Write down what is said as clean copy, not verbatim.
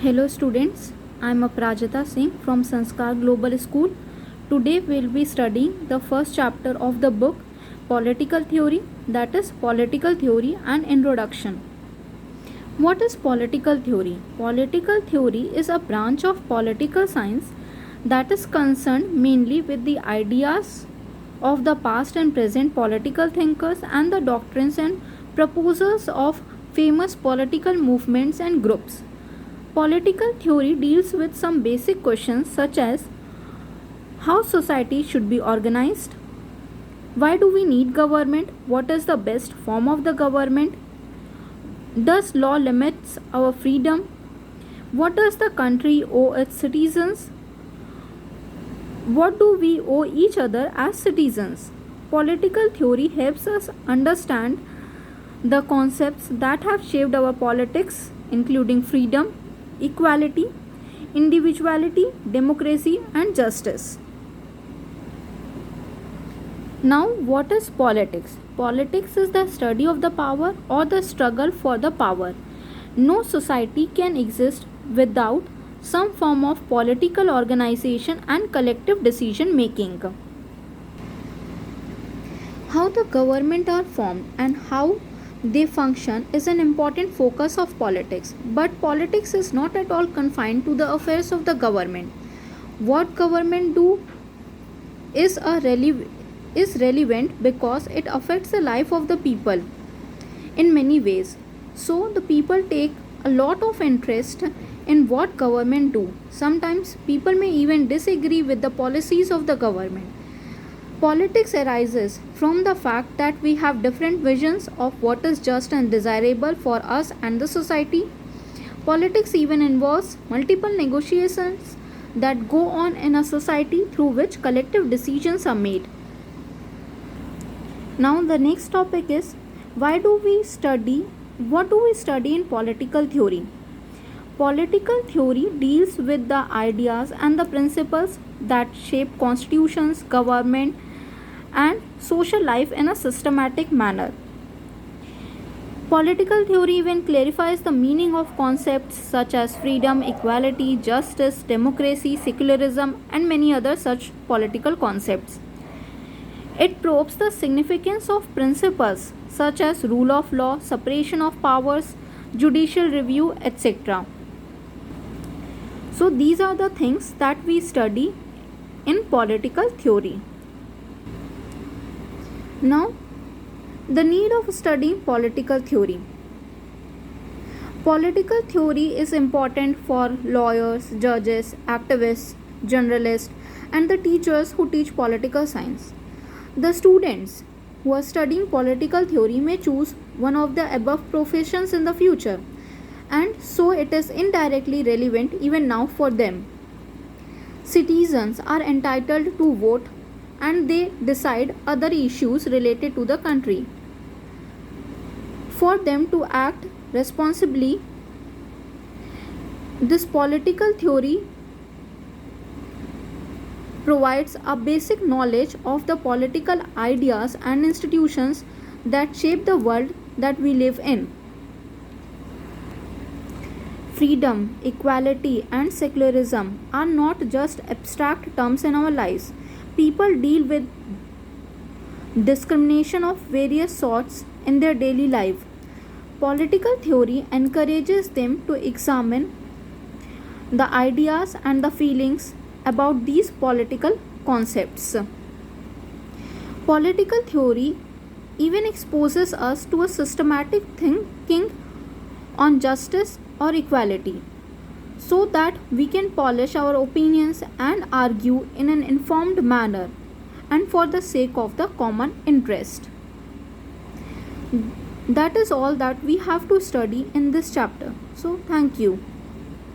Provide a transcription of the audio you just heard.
Hello students, I am Aprajita Singh from Sanskar Global School. Today we will be studying the first chapter of the book Political Theory, that is Political Theory and Introduction. What is political theory? Political theory is a branch of political science that is concerned mainly with the ideas of the past and present political thinkers and the doctrines and proposals of famous political movements and groups. Political theory deals with some basic questions such as how society should be organized, why do we need government, what is the best form of the government, does law limits our freedom, what does the country owe its citizens, what do we owe each other as citizens. Political theory helps us understand the concepts that have shaped our politics, including freedom, equality, individuality, democracy, and justice. Now, what is politics? Politics is the study of the power or the struggle for the power. No society can exist without some form of political organization and collective decision making. How the government are formed and how they function is an important focus of politics, but politics is not at all confined to the affairs of the government. What government do is relevant because it affects the life of the people in many ways. So the people take a lot of interest in what government do. Sometimes people may even disagree with the policies of the government. Politics arises from the fact that we have different visions of what is just and desirable for us and the society. Politics even involves multiple negotiations that go on in a society through which collective decisions are made. Now the next topic is what do we study in political theory? Political theory deals with the ideas and the principles that shape constitutions, government, and social life in a systematic manner. Political theory even clarifies the meaning of concepts such as freedom, equality, justice, democracy, secularism, and many other such political concepts. It probes the significance of principles such as rule of law, separation of powers, judicial review, etc. So these are the things that we study in political theory. Now, the need of studying political theory. Political theory is important for lawyers, judges, activists, journalists, and the teachers who teach political science. The students who are studying political theory may choose one of the above professions in the future, and so it is indirectly relevant even now for them. Citizens are entitled to vote and they decide other issues related to the country. For them to act responsibly, this political theory provides a basic knowledge of the political ideas and institutions that shape the world that we live in. Freedom, equality, and secularism are not just abstract terms in our lives. People deal with discrimination of various sorts in their daily life. Political theory encourages them to examine the ideas and the feelings about these political concepts. Political theory even exposes us to a systematic thinking on justice or equality, so that we can polish our opinions and argue in an informed manner and for the sake of the common interest. That is all that we have to study in this chapter. So, thank you.